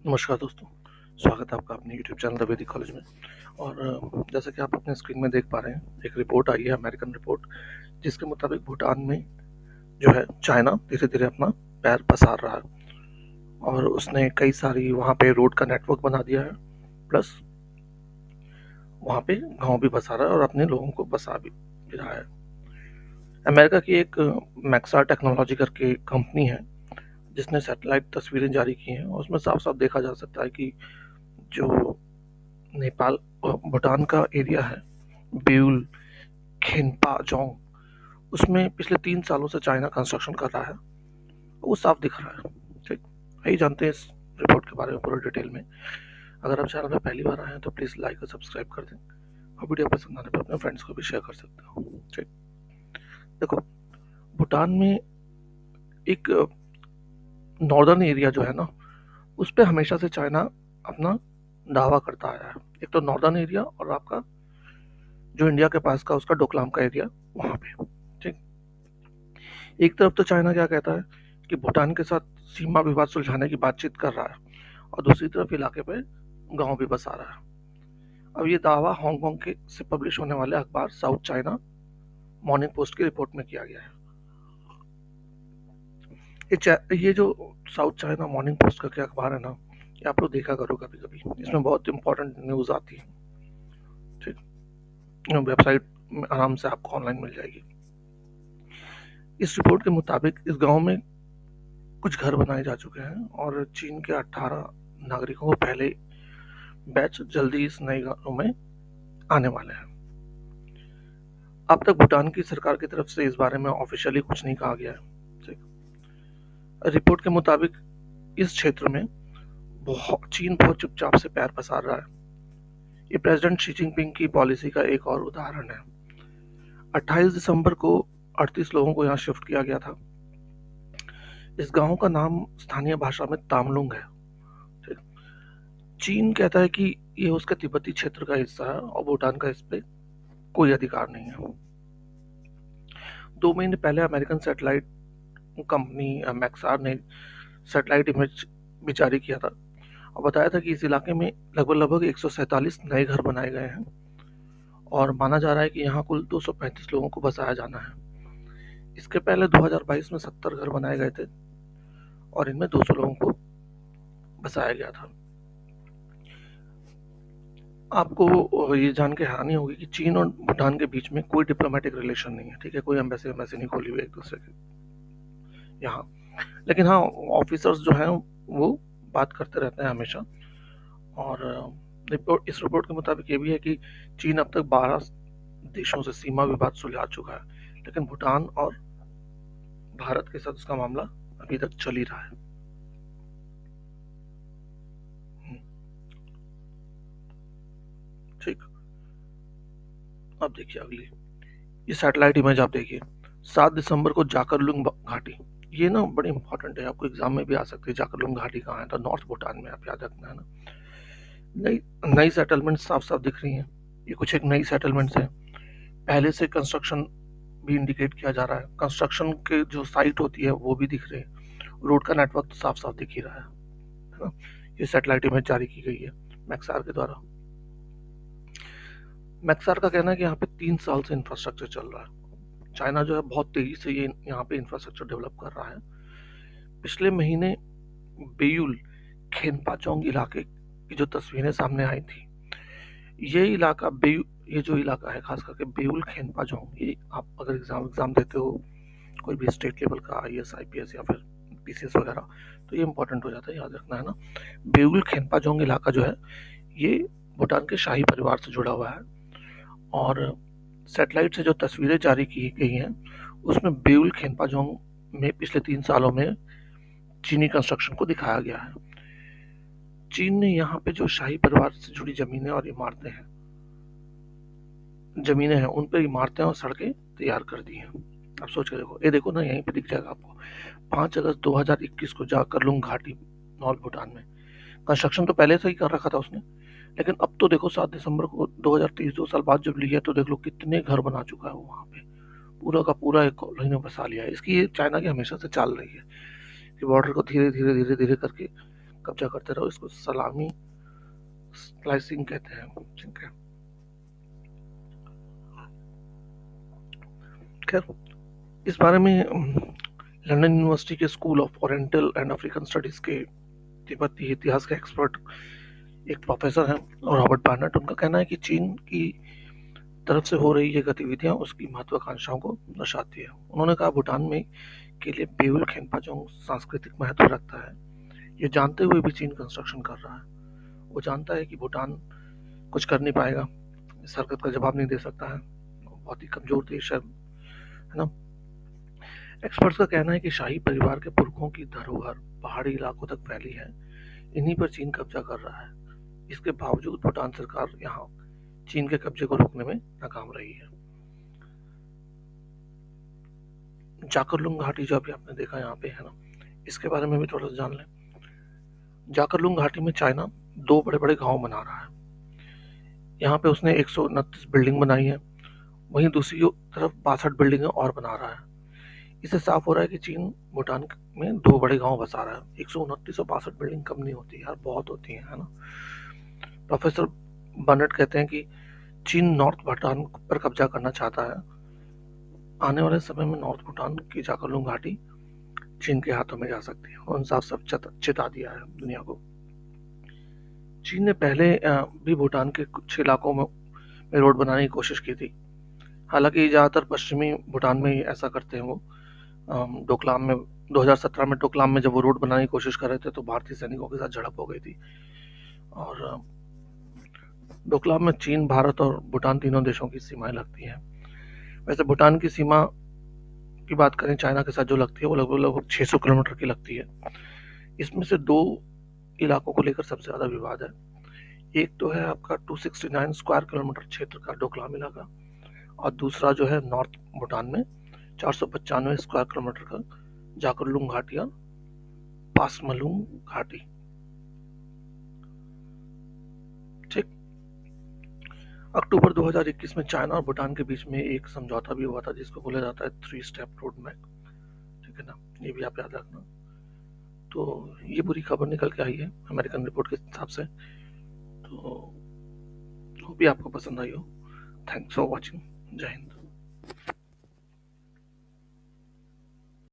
नमस्कार दोस्तों, स्वागत है आपका अपने यूट्यूब चैनल द वैदिक कॉलेज में। और जैसा कि आप अपने स्क्रीन में देख पा रहे हैं, एक रिपोर्ट आई है, अमेरिकन रिपोर्ट, जिसके मुताबिक भूटान में जो है चाइना धीरे-धीरे अपना पैर पसार रहा है और उसने कई सारी वहाँ पे रोड का नेटवर्क बना दिया है, प्लस वहाँ पे गाँव भी बसा रहा है और अपने लोगों को बसा भी रहा है। अमेरिका की एक मैक्सार टेक्नोलॉजी करके कंपनी है, जिसने सैटेलाइट तस्वीरें जारी की हैं और उसमें साफ-साफ देखा जा सकता है कि जो नेपाल भूटान का एरिया है, बेउल खेनपाजोंग, उसमें पिछले 3 सालों से चाइना कंस्ट्रक्शन कर रहा है। वो साफ दिख रहा है। ठीक, यही जानते हैं इस रिपोर्ट के बारे में पूरे डिटेल में। अगर आप चैनल में पहली बार आए हैं तो प्लीज़ लाइक और सब्सक्राइब कर दें और वीडियो पसंद आने पर अपने फ्रेंड्स को भी शेयर कर सकते हो। ठीक, देखो, भूटान में एक नॉर्दर्न एरिया जो है ना, उस पे हमेशा से चाइना अपना दावा करता आया है। एक तो नॉर्दर्न एरिया और आपका जो इंडिया के पास का उसका डोकलाम का एरिया, वहाँ पे। ठीक, एक तरफ तो चाइना क्या कहता है कि भूटान के साथ सीमा विवाद सुलझाने की बातचीत कर रहा है और दूसरी तरफ इलाके पे गांव भी बसा रहा है। अब ये दावा हांगकांग के से पब्लिश होने वाले अखबार साउथ चाइना मॉर्निंग पोस्ट की रिपोर्ट में किया गया है। ये जो साउथ चाइना मॉर्निंग पोस्ट करके अखबार है ना, ये आप लोग देखा करो कभी कभी, इसमें बहुत इंपॉर्टेंट न्यूज आती है। ठीक, वेबसाइट में आराम से आपको ऑनलाइन मिल जाएगी। इस रिपोर्ट के मुताबिक इस गांव में कुछ घर बनाए जा चुके हैं और चीन के 18 नागरिकों को पहले बैच जल्दी इस नए गांव में आने वाले हैं। अब तक भूटान की सरकार की तरफ से इस बारे में ऑफिशियली कुछ नहीं कहा गया है। ठीक, रिपोर्ट के मुताबिक इस क्षेत्र में चीन बहुत चुपचाप से पैर पसार रहा है। ये प्रेसिडेंट शी जिनपिंग की पॉलिसी का एक और उदाहरण है। 28 दिसंबर को 38 लोगों को यहाँ शिफ्ट किया गया था। इस गांव का नाम स्थानीय भाषा में तामलुंग है। ठीक, चीन कहता है कि ये उसके तिब्बती क्षेत्र का हिस्सा है और भूटान का इस पे कोई अधिकार नहीं है। 2 महीने पहले अमेरिकन सैटेलाइट कंपनी मैक्सार ने सैटेलाइट इमेज भी जारी किया था और बताया था कि इस इलाके में लगभग 147 नए घर बनाए गए हैं और माना जा रहा है कि यहाँ कुल 235 लोगों को बसाया जाना है। इसके पहले 2022 में 70 घर बनाए गए थे और इनमें 200 लोगों को बसाया गया था। आपको ये जान के हैरानी होगी कि चीन और भूटान के बीच में कोई डिप्लोमेटिक रिलेशन नहीं है। ठीक है, कोई एम्बेसी नहीं खोली हुई एक दूसरे के यहाँ, लेकिन हाँ, ऑफिसर्स जो हैं वो बात करते रहते हैं हमेशा। और इस रिपोर्ट के मुताबिक ये भी है कि चीन अब तक 12 देशों से सीमा विवाद सुलझा चुका है, लेकिन भूटान और भारत के साथ उसका मामला अभी तक चल ही रहा है। ठीक, अब देखिए अगली, ये सैटेलाइट इमेज आप देखिए, 7 दिसंबर को जाकरलुंग घाटी। ये ना बड़ी इंपॉर्टेंट है, आपको एग्जाम में भी आ सकती है। जाकरलुंग घाटी कहाँ है? तो नॉर्थ भूटान में, आप याद रखना है ना। नई नई सेटलमेंट साफ साफ दिख रही हैं। ये कुछ एक नई सेटलमेंट्स है। पहले से कंस्ट्रक्शन भी इंडिकेट किया जा रहा है। कंस्ट्रक्शन के जो साइट होती है वो भी दिख रहे हैं। रोड का नेटवर्क तो साफ साफ दिख ही रहा है ना। ये सैटेलाइट इमेज जारी की गई है मैक्सार के द्वारा। मैक्सार का कहना है कि यहाँ पे 3 साल से इंफ्रास्ट्रक्चर चल रहा है। चाइना जो है बहुत तेजी से ये यहाँ पे इंफ्रास्ट्रक्चर डेवलप कर रहा है। पिछले महीने बेयुल खेनपाचोंग इलाके की जो तस्वीरें सामने आई थी, ये जो इलाका है खास करके बेउल खेनपाचोंग, ये आप अगर एग्जाम देते हो कोई भी स्टेट लेवल का IAS IPS या फिर PCS वगैरह, तो ये इंपॉर्टेंट हो जाता है, याद रखना है ना। बेउल खेनपाचोंग इलाका जो है ये भूटान के शाही परिवार से जुड़ा हुआ है और सैटेलाइट से जो तस्वीरें जारी की गई हैं उसमें बेउल खेनपाचोंग में पिछले 3 सालों में चीनी कंस्ट्रक्शन को दिखाया गया है। चीन ने यहाँ पे जो शाही परिवार से जुड़ी जमीनें हैं उन पर इमारतें और सड़कें तैयार कर दी हैं। आप सोच के देखो, ये देखो ना, यहीं पे दिख जाएगा आपको। 5 अगस्त 2021 को जाकरलुंग घाटी, नॉर्थ भूटान में। कंस्ट्रक्शन तो पहले से ही कर रखा था उसने, लेकिन अब तो देखो 7 दिसंबर को 2023, 2 साल बाद जब लिया तो देख लो कितने घर बना चुका है वो वहाँ पे। पूरा का पूरा एक कॉलोनी में बसा लिया है। इसकी ये चाइना की हमेशा से चाल रही है कि बॉर्डर को धीरे धीरे करके कब्जा करते रहो। इसको सलामी स्लाइसिंग कहते हैं। ठीक है, खैर इस बारे में लंदन यूनिवर्सिटी के school of oriental and African studies के तिब्बती इतिहास के एक्सपर्ट एक प्रोफेसर हैं रॉबर्ट बार्नेट। उनका कहना है कि चीन की तरफ से हो रही ये गतिविधियां उसकी महत्वाकांक्षाओं को दर्शाती है। उन्होंने कहा भूटान में के लिए बेउल खेनपा जो सांस्कृतिक महत्व रखता है, ये जानते हुए भी चीन कंस्ट्रक्शन कर रहा है। वो जानता है कि भूटान कुछ कर नहीं पाएगा, इस हरकत का जवाब नहीं दे सकता है, बहुत ही कमजोर देश है ना। एक्सपर्ट्स का कहना है कि शाही परिवार के पुरखों की धरोहर पहाड़ी इलाकों तक फैली है, इन्हीं पर चीन कब्जा कर रहा है। इसके बावजूद भूटान सरकार यहाँ चीन के कब्जे को रोकने में नाकाम रही है। जाकरलुंग घाटी जो अभी आपने देखा यहाँ पे है ना, इसके बारे में भी थोड़ा सा जान लें। जाकरलुंग घाटी में चाइना दो बड़े बड़े गांव बना रहा है। यहाँ पे उसने 129 बिल्डिंग बनाई है, वहीं दूसरी तरफ 62 बिल्डिंगें और बना रहा है। इससे साफ हो रहा है कि चीन भूटान में दो बड़े गांव बसा रहा है। 129 और 62 बिल्डिंग कम नहीं होती यार, बहुत होती है ना। प्रोफेसर बर्नेट कहते हैं कि चीन नॉर्थ भूटान पर कब्जा करना चाहता है। आने वाले समय में नॉर्थ भूटान की जाकरलुंग घाटी चीन के हाथों में जा सकती है। उन्होंने साफ साफ चेता दिया है दुनिया को। चीन ने पहले भी भूटान के कुछ इलाकों में रोड बनाने की कोशिश की थी। हालांकि ज़्यादातर पश्चिमी भूटान में ही ऐसा करते हैं वो। डोकलाम में 2017 में डोकलाम में जब वो रोड बनाने की कोशिश कर रहे थे तो भारतीय सैनिकों के साथ झड़प हो गई थी। और डोकलाम में चीन, भारत और भूटान तीनों देशों की सीमाएं लगती हैं। वैसे भूटान की सीमा की बात करें चाइना के साथ जो लगती है वो लगभग 600 किलोमीटर की लगती है। इसमें से दो इलाकों को लेकर सबसे ज़्यादा विवाद है। एक तो है आपका 269 स्क्वायर किलोमीटर क्षेत्र का डोकलाम इलाका, और दूसरा जो है नॉर्थ भूटान में 495 स्क्वायर किलोमीटर का जाकरलुंग घाटी और पासमलुंग घाटी। ठीक, अक्टूबर 2021 में चाइना और भूटान के बीच में एक समझौता भी हुआ था जिसको बोला जाता है 3 स्टेप रोड मैप। ठीक है ना, ये भी आप याद रखना। तो ये पूरी खबर निकल के आई है अमेरिकन रिपोर्ट के हिसाब से। तो भी आपको पसंद आई हो। Thanks for watching. जय हिंद।